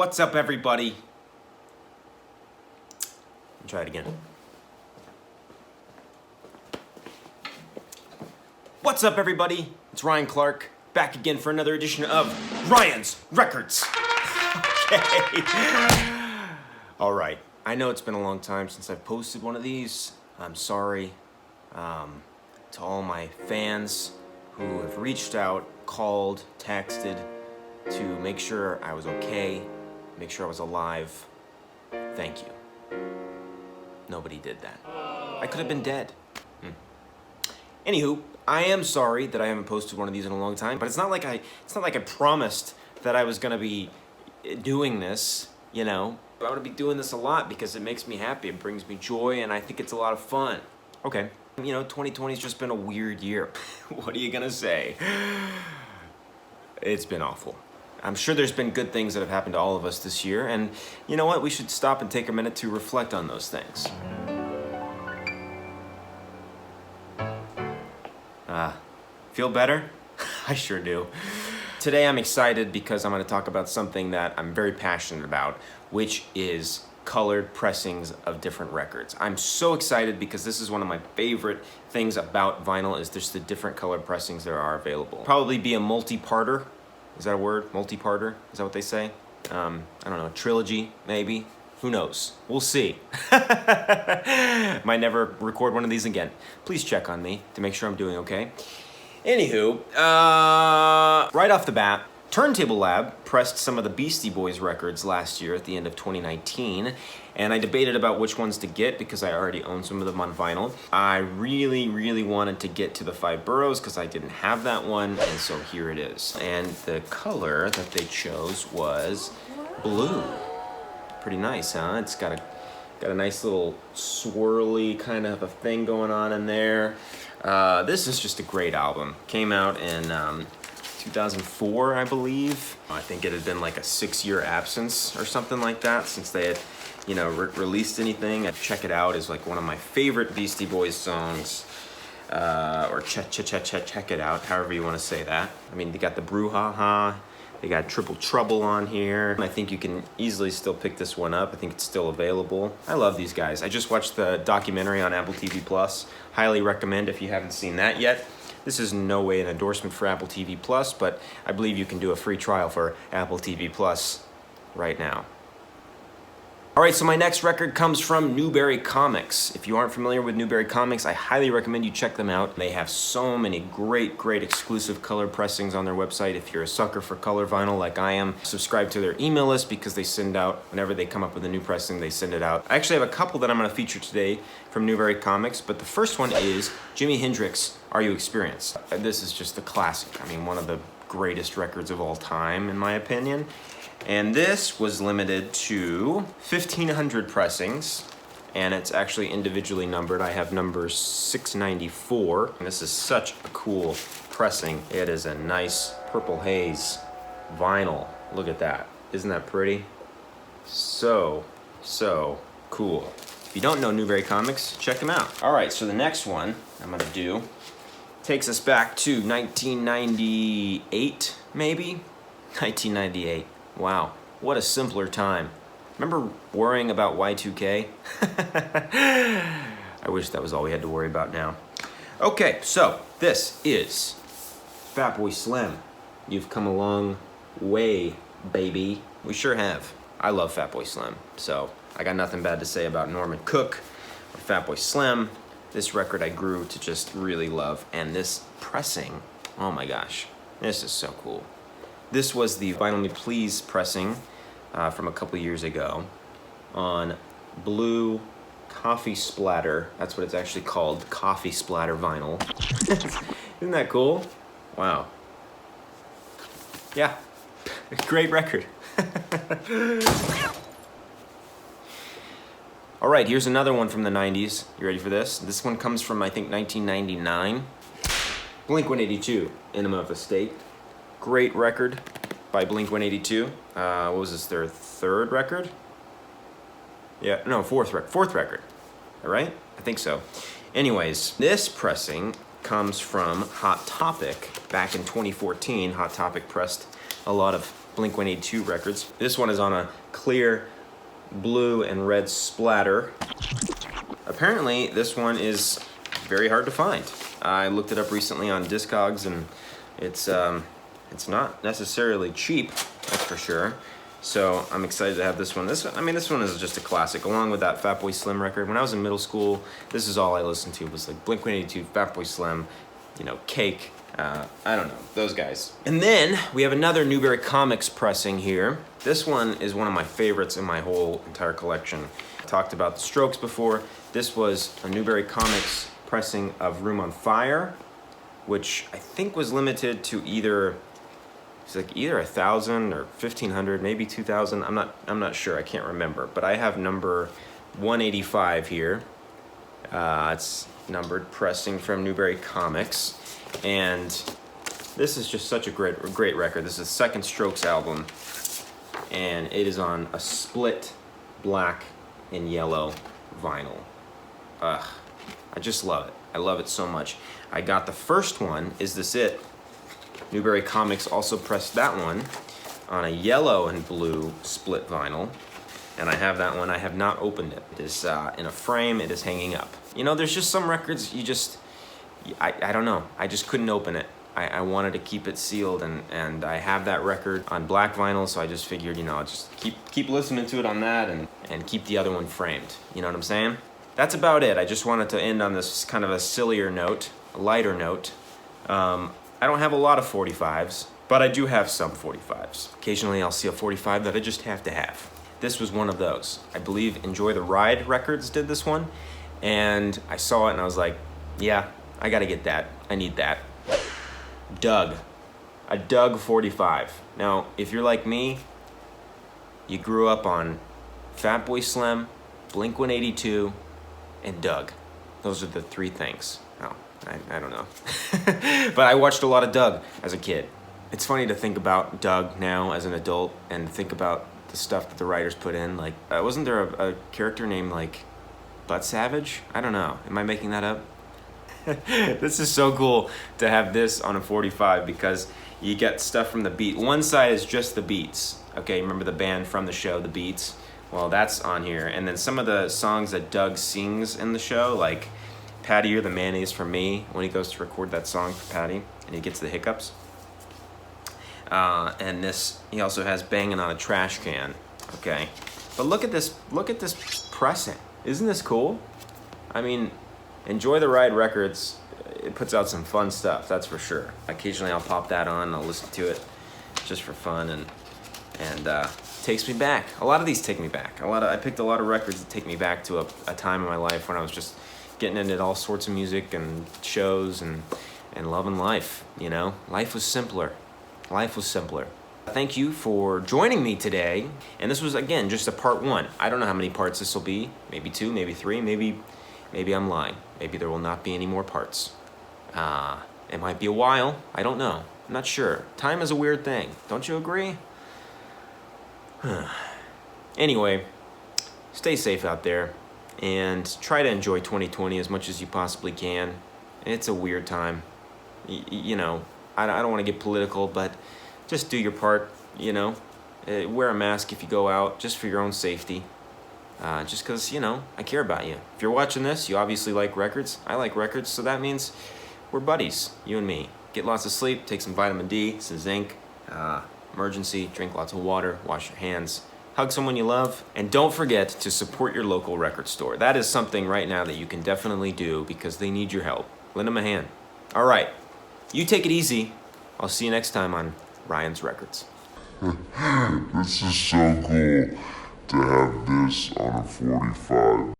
What's up, everybody? Try it again. What's up, everybody? It's Ryan Clark, back again for another edition of Ryan's Records. Okay. All right. I know it's been a long time since I've posted one of these. I'm sorry to all my fans who have reached out, called, texted to make sure I was okay, make sure I was alive. Thank you. Nobody did that. I could have been dead. Anywho, I am sorry that I haven't posted one of these in a long time, but it's not like I promised that I was gonna be doing this, you know. I want to be doing this a lot because it makes me happy, it brings me joy, and I think it's a lot of fun. Okay, you know, 2020's just been a weird year. What are you gonna say? It's been awful. I'm sure there's been good things that have happened to all of us this year, and you know what? We should stop and take a minute to reflect on those things. Feel better? I sure do. Today I'm excited because I'm going to talk about something that I'm very passionate about, which is colored pressings of different records. I'm so excited because this is one of my favorite things about vinyl is just the different colored pressings there are available. Probably be a multi-parter. Is that a word? Multi-parter? Is that what they say? I don't know, a trilogy, maybe? Who knows? We'll see. Might never record one of these again. Please check on me to make sure I'm doing okay. Anywho, right off the bat, Turntable Lab pressed some of the Beastie Boys records last year at the end of 2019, and I debated about which ones to get because I already own some of them on vinyl. I really wanted to get to the Five Boroughs because I didn't have that one, and so here it is. And the color that they chose was blue. Pretty nice, huh? It's got a nice little swirly kind of a thing going on in there. This is just a great album. Came out in 2004, I believe. I think it had been like a 6-year absence or something like that since they had, you know, released anything. Check It Out is like one of my favorite Beastie Boys songs. Or check it out, however you want to say that. I mean, they got the brouhaha. They got Triple Trouble on here. I think you can easily still pick this one up. I think it's still available. I love these guys. I just watched the documentary on Apple TV Plus. Highly recommend if you haven't seen that yet. This is in no way an endorsement for Apple TV Plus, but I believe you can do a free trial for Apple TV Plus right now. All right, so my next record comes from Newberry Comics. If you aren't familiar with Newberry Comics, I highly recommend you check them out. They have so many great exclusive color pressings on their website. If you're a sucker for color vinyl like I am, subscribe to their email list because they send out, whenever they come up with a new pressing, they send it out. I actually have a couple that I'm gonna feature today from Newberry Comics, but the first one is Jimi Hendrix, Are You Experienced? This is just a classic. I mean, one of the greatest records of all time, in my opinion. And this was limited to 1,500 pressings, and it's actually individually numbered. I have number 694, and this is such a cool pressing. It is a nice purple haze vinyl. Look at that. Isn't that pretty? So cool. If you don't know Newberry Comics, check them out. All right, so the next one I'm gonna do takes us back to 1998, maybe? 1998. Wow, what a simpler time. Remember worrying about Y2K? I wish that was all we had to worry about now. Okay, so this is Fatboy Slim. You've come a long way, baby. We sure have. I love Fatboy Slim, so I got nothing bad to say about Norman Cook or Fatboy Slim. This record I grew to just really love, and this pressing, oh my gosh, this is so cool. This was the Vinyl Me Please pressing from a couple years ago on blue coffee splatter. That's what it's actually called, coffee splatter vinyl. Isn't that cool? Wow. Yeah, great record. All right, here's another one from the 90s. You ready for this? This one comes from, I think, 1999. Blink-182, Enema of the State. Great record by Blink-182. What was this, their third record? Yeah, no, fourth record. All right? I think so. Anyways, this pressing comes from Hot Topic. Back in 2014, Hot Topic pressed a lot of Blink-182 records. This one is on a clear blue and red splatter. Apparently, this one is very hard to find. I looked it up recently on Discogs, and it's not necessarily cheap, that's for sure. So I'm excited to have this one. This one is just a classic, along with that Fatboy Slim record. When I was in middle school, this is all I listened to, was like Blink-182, Fatboy Slim, you know, Cake. I don't know, those guys. And then we have another Newberry Comics pressing here. This one is one of my favorites in my whole entire collection. I talked about the Strokes before. This was a Newberry Comics pressing of Room on Fire, which I think was limited to either 1,000 or 1,500, maybe 2,000. I'm not sure. I can't remember. But I have number 185 here. It's numbered pressing from Newberry Comics, and this is just such a great record. This is the second Strokes album, and it is on a split black and yellow vinyl. Ugh, I just love it. I love it so much. I got the first one, Is This It? Newberry Comics also pressed that one on a yellow and blue split vinyl, and I have that one. I have not opened it. It is in a frame. It is hanging up. You know, there's just some records I don't know. I just couldn't open it. I wanted to keep it sealed, and I have that record on black vinyl, so I just figured, you know, I'll just keep listening to it on that and keep the other one framed. You know what I'm saying? That's about it. I just wanted to end on this kind of a sillier note, a lighter note. I don't have a lot of 45s, but I do have some 45s. Occasionally I'll see a 45 that I just have to have. This was one of those. I believe Enjoy the Ride Records did this one, and I saw it and I was like, yeah, I gotta get that. I need that. Doug. A Doug 45. Now, if you're like me, you grew up on Fatboy Slim, Blink-182, and Doug. Those are the three things. Oh, I don't know. But I watched a lot of Doug as a kid. It's funny to think about Doug now as an adult and think about the stuff that the writers put in. Like, wasn't there a character named, like, Butt Savage? I don't know. Am I making that up? This is so cool to have this on a 45 because you get stuff from the beat. One side is just the beats. Okay, remember the band from the show, the Beats? Well, that's on here. And then some of the songs that Doug sings in the show, like Patty, You're the Mayonnaise for Me, when he goes to record that song for Patty and he gets the hiccups. And this, he also has Banging on a Trash Can. Okay, but look at this pressing. Isn't this cool? I mean, Enjoy the Ride Records, it puts out some fun stuff, that's for sure. Occasionally I'll pop that on and I'll listen to it just for fun, and takes me back. A lot of these take me back. I picked a lot of records that take me back to a time in my life when I was just getting into all sorts of music and shows and loving life, you know? Life was simpler. Life was simpler. Thank you for joining me today. And this was, again, just a part one. I don't know how many parts this will be. Maybe 2, maybe 3, maybe I'm lying. Maybe there will not be any more parts. It might be a while. I don't know. I'm not sure. Time is a weird thing. Don't you agree? Anyway, stay safe out there and try to enjoy 2020 as much as you possibly can. It's a weird time. You know, I don't want to get political, but just do your part, you know. Wear a mask if you go out, just for your own safety. Just because, you know, I care about you. If you're watching this, you obviously like records. I like records, so that means we're buddies, you and me. Get lots of sleep, take some vitamin D, some zinc, emergency, drink lots of water, wash your hands, hug someone you love, and don't forget to support your local record store. That is something right now that you can definitely do because they need your help. Lend them a hand. All right, you take it easy. I'll see you next time on Ryan's Records. This is so cool to have this on a 45.